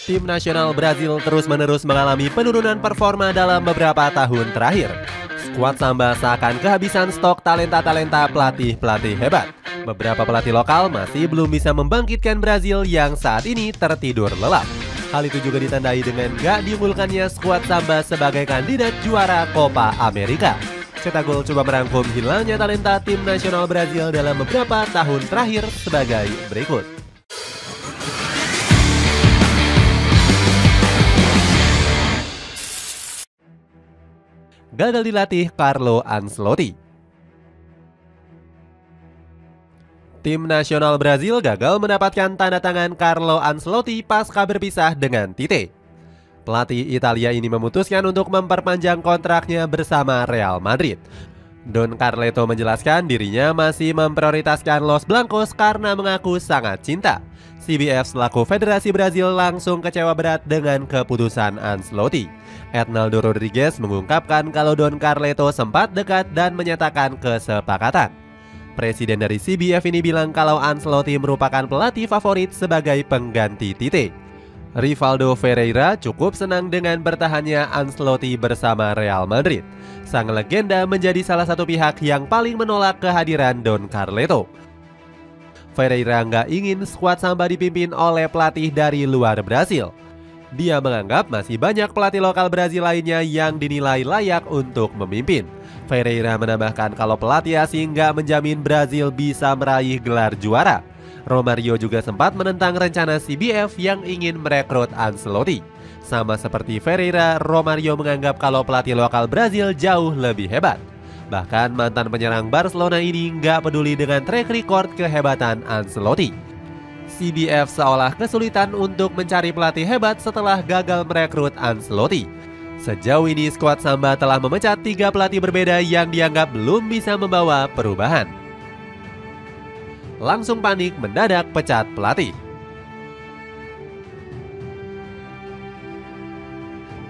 Tim nasional Brazil terus-menerus mengalami penurunan performa dalam beberapa tahun terakhir. Skuad Samba seakan kehabisan stok talenta-talenta pelatih-pelatih hebat. Beberapa pelatih lokal masih belum bisa membangkitkan Brazil yang saat ini tertidur lelap. Hal itu juga ditandai dengan gak diunggulkannya skuad Samba sebagai kandidat juara Copa America. Cetak Gol coba merangkum hilangnya talenta tim nasional Brazil dalam beberapa tahun terakhir sebagai berikut. Gagal dilatih Carlo Ancelotti. Tim nasional Brazil gagal mendapatkan tanda tangan Carlo Ancelotti pasca berpisah dengan Tite. Pelatih Italia ini memutuskan untuk memperpanjang kontraknya bersama Real Madrid. Don Carleto menjelaskan dirinya masih memprioritaskan Los Blancos karena mengaku sangat cinta. CBF selaku Federasi Brazil langsung kecewa berat dengan keputusan Ancelotti. Ednaldo Rodriguez mengungkapkan kalau Don Carleto sempat dekat dan menyatakan kesepakatan. Presiden dari CBF ini bilang kalau Ancelotti merupakan pelatih favorit sebagai pengganti Tite. Rivaldo Ferreira cukup senang dengan bertahannya Ancelotti bersama Real Madrid. Sang legenda menjadi salah satu pihak yang paling menolak kehadiran Don Carleto. Ferreira nggak ingin skuad Samba dipimpin oleh pelatih dari luar Brasil. Dia menganggap masih banyak pelatih lokal Brazil lainnya yang dinilai layak untuk memimpin. Ferreira menambahkan kalau pelatih asing nggak menjamin Brazil bisa meraih gelar juara. Romario juga sempat menentang rencana CBF yang ingin merekrut Ancelotti. Sama seperti Ferreira, Romario menganggap kalau pelatih lokal Brazil jauh lebih hebat. Bahkan mantan penyerang Barcelona ini nggak peduli dengan track record kehebatan Ancelotti. CBF seolah kesulitan untuk mencari pelatih hebat setelah gagal merekrut Ancelotti. Sejauh ini skuad Samba telah memecat 3 pelatih berbeda yang dianggap belum bisa membawa perubahan. Langsung panik mendadak pecat pelatih.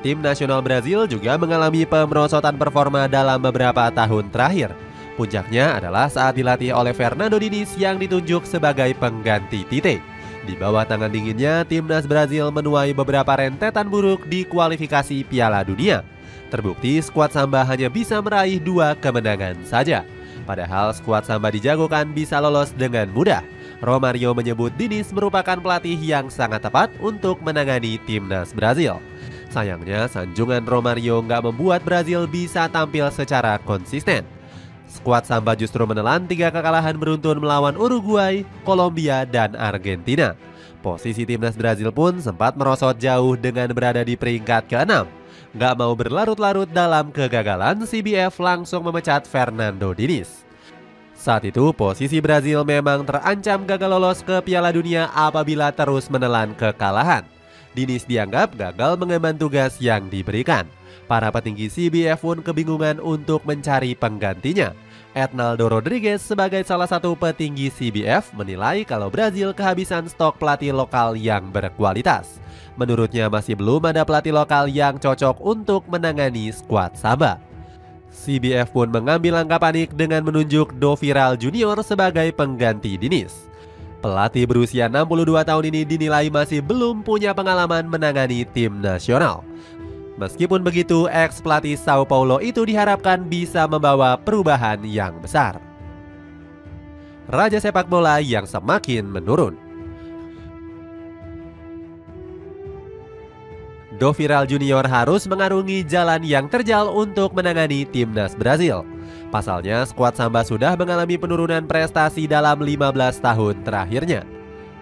Tim nasional Brazil juga mengalami pemerosotan performa dalam beberapa tahun terakhir. Puncaknya adalah saat dilatih oleh Fernando Diniz yang ditunjuk sebagai pengganti Tite. Di bawah tangan dinginnya, timnas Brazil menuai beberapa rentetan buruk di kualifikasi Piala Dunia. Terbukti skuad Samba hanya bisa meraih 2 kemenangan saja. Padahal skuad Samba dijagokan bisa lolos dengan mudah. Romario menyebut Diniz merupakan pelatih yang sangat tepat untuk menangani timnas Brazil. Sayangnya, sanjungan Romario nggak membuat Brazil bisa tampil secara konsisten. Skuad Samba justru menelan 3 kekalahan beruntun melawan Uruguay, Kolombia, dan Argentina. Posisi timnas Brazil pun sempat merosot jauh dengan berada di peringkat ke-6. Nggak mau berlarut-larut dalam kegagalan, CBF langsung memecat Fernando Diniz. Saat itu, posisi Brazil memang terancam gagal lolos ke Piala Dunia apabila terus menelan kekalahan. Diniz dianggap gagal mengemban tugas yang diberikan. Para petinggi CBF pun kebingungan untuk mencari penggantinya. Ednaldo Rodriguez sebagai salah satu petinggi CBF menilai kalau Brazil kehabisan stok pelatih lokal yang berkualitas. Menurutnya masih belum ada pelatih lokal yang cocok untuk menangani skuad Samba. CBF pun mengambil langkah panik dengan menunjuk Dorival Junior sebagai pengganti Diniz. Pelatih berusia 62 tahun ini dinilai masih belum punya pengalaman menangani tim nasional. Meskipun begitu, ex-pelatih Sao Paulo itu diharapkan bisa membawa perubahan yang besar. Raja sepak bola yang semakin menurun. Dorival Junior harus mengarungi jalan yang terjal untuk menangani timnas Brazil. Pasalnya, skuad Samba sudah mengalami penurunan prestasi dalam 15 tahun terakhirnya.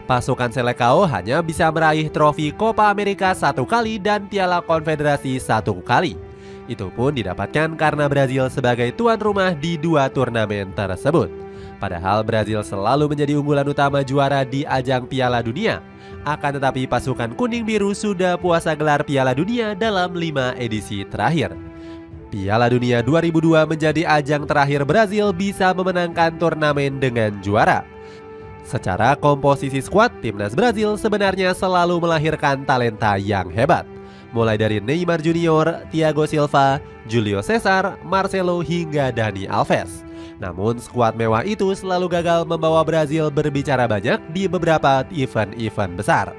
Pasukan Selecao hanya bisa meraih trofi Copa America 1 kali dan Piala Konfederasi 1 kali. Itu pun didapatkan karena Brazil sebagai tuan rumah di 2 turnamen tersebut. Padahal Brazil selalu menjadi unggulan utama juara di ajang Piala Dunia. Akan tetapi pasukan kuning biru sudah puasa gelar Piala Dunia dalam 5 edisi terakhir. Piala Dunia 2002 menjadi ajang terakhir Brazil bisa memenangkan turnamen dengan juara. Secara komposisi skuad, timnas Brazil sebenarnya selalu melahirkan talenta yang hebat. Mulai dari Neymar Junior, Thiago Silva, Julio Cesar, Marcelo hingga Dani Alves. Namun skuad mewah itu selalu gagal membawa Brazil berbicara banyak di beberapa event-event besar.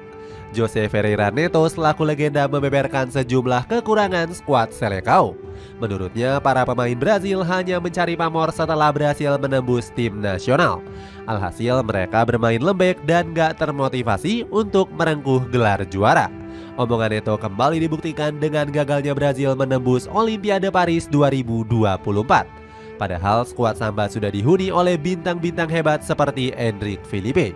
Jose Ferreira Neto selaku legenda membeberkan sejumlah kekurangan skuad Selecao. Menurutnya, para pemain Brazil hanya mencari pamor setelah berhasil menembus tim nasional. Alhasil mereka bermain lembek dan gak termotivasi untuk merengkuh gelar juara. Omongan Neto kembali dibuktikan dengan gagalnya Brazil menembus Olimpiade Paris 2024. Padahal skuad Samba sudah dihuni oleh bintang-bintang hebat seperti Endrick Filipe.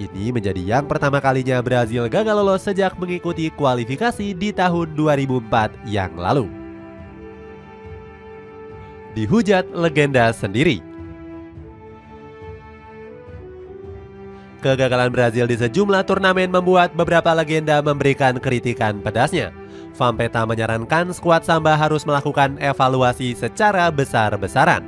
Ini menjadi yang pertama kalinya Brazil gagal lolos sejak mengikuti kualifikasi di tahun 2004 yang lalu. Dihujat legenda sendiri. Kegagalan Brazil di sejumlah turnamen membuat beberapa legenda memberikan kritikan pedasnya. Vampeta menyarankan skuad Samba harus melakukan evaluasi secara besar-besaran.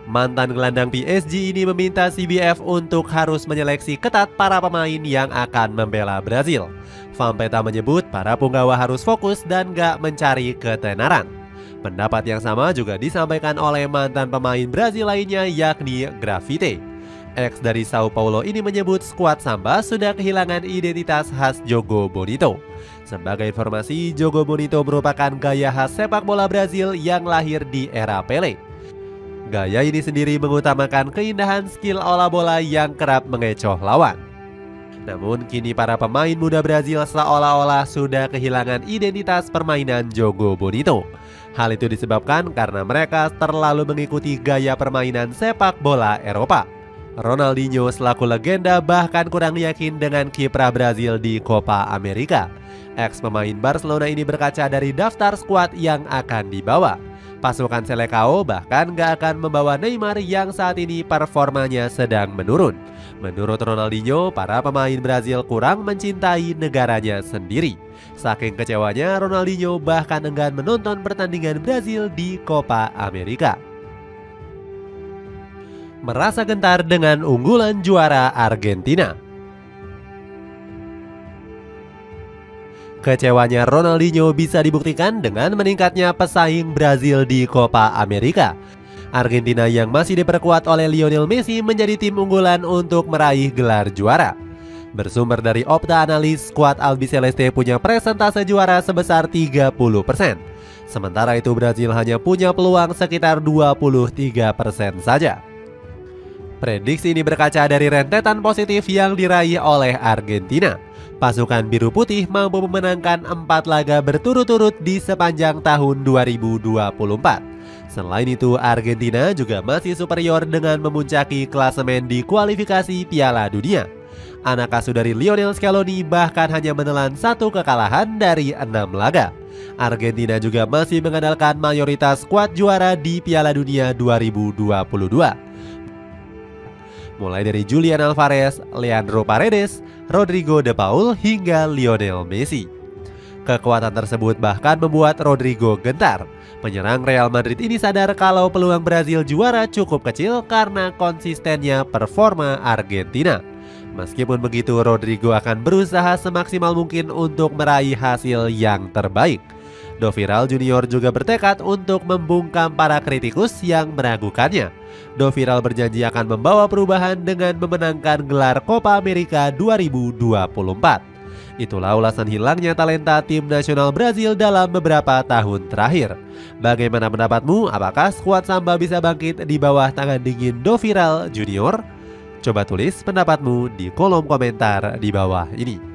Mantan gelandang PSG ini meminta CBF untuk harus menyeleksi ketat para pemain yang akan membela Brazil. Vampeta menyebut para punggawa harus fokus dan gak mencari ketenaran. Pendapat yang sama juga disampaikan oleh mantan pemain Brazil lainnya yakni Grafite. Ex dari Sao Paulo ini menyebut skuad Samba sudah kehilangan identitas khas Jogo Bonito. Sebagai informasi, Jogo Bonito merupakan gaya khas sepak bola Brazil yang lahir di era Pelé. Gaya ini sendiri mengutamakan keindahan skill olah bola yang kerap mengecoh lawan. Namun kini para pemain muda Brazil seolah-olah sudah kehilangan identitas permainan Jogo Bonito. Hal itu disebabkan karena mereka terlalu mengikuti gaya permainan sepak bola Eropa. Ronaldinho selaku legenda bahkan kurang yakin dengan kiprah Brazil di Copa America. Ex pemain Barcelona ini berkaca dari daftar skuad yang akan dibawa. Pasukan Selecao bahkan gak akan membawa Neymar yang saat ini performanya sedang menurun. Menurut Ronaldinho, para pemain Brazil kurang mencintai negaranya sendiri. Saking kecewanya, Ronaldinho bahkan enggan menonton pertandingan Brazil di Copa America. Merasa gentar dengan unggulan juara Argentina. Kecewanya Ronaldinho bisa dibuktikan dengan meningkatnya pesaing Brazil di Copa America. Argentina yang masih diperkuat oleh Lionel Messi menjadi tim unggulan untuk meraih gelar juara. Bersumber dari Opta Analis, skuad Albiceleste punya presentase juara sebesar 30%. Sementara itu Brazil hanya punya peluang sekitar 23% saja. Prediksi ini berkaca dari rentetan positif yang diraih oleh Argentina. Pasukan biru putih mampu memenangkan 4 laga berturut-turut di sepanjang tahun 2024. Selain itu, Argentina juga masih superior dengan memuncaki klasemen di kualifikasi Piala Dunia. Anak asuh dari Lionel Scaloni bahkan hanya menelan 1 kekalahan dari 6 laga. Argentina juga masih mengandalkan mayoritas skuad juara di Piala Dunia 2022. Mulai dari Julian Alvarez, Leandro Paredes, Rodrigo De Paul hingga Lionel Messi. Kekuatan tersebut bahkan membuat Rodrigo gentar. Penyerang Real Madrid ini sadar kalau peluang Brazil juara cukup kecil karena konsistennya performa Argentina. Meskipun begitu, Rodrigo akan berusaha semaksimal mungkin untuk meraih hasil yang terbaik. Doviral Junior juga bertekad untuk membungkam para kritikus yang meragukannya. Doviral berjanji akan membawa perubahan dengan memenangkan gelar Copa America 2024. Itulah ulasan hilangnya talenta tim nasional Brazil dalam beberapa tahun terakhir. Bagaimana pendapatmu? Apakah skuad Samba bisa bangkit di bawah tangan dingin Doviral Junior? Coba tulis pendapatmu di kolom komentar di bawah ini.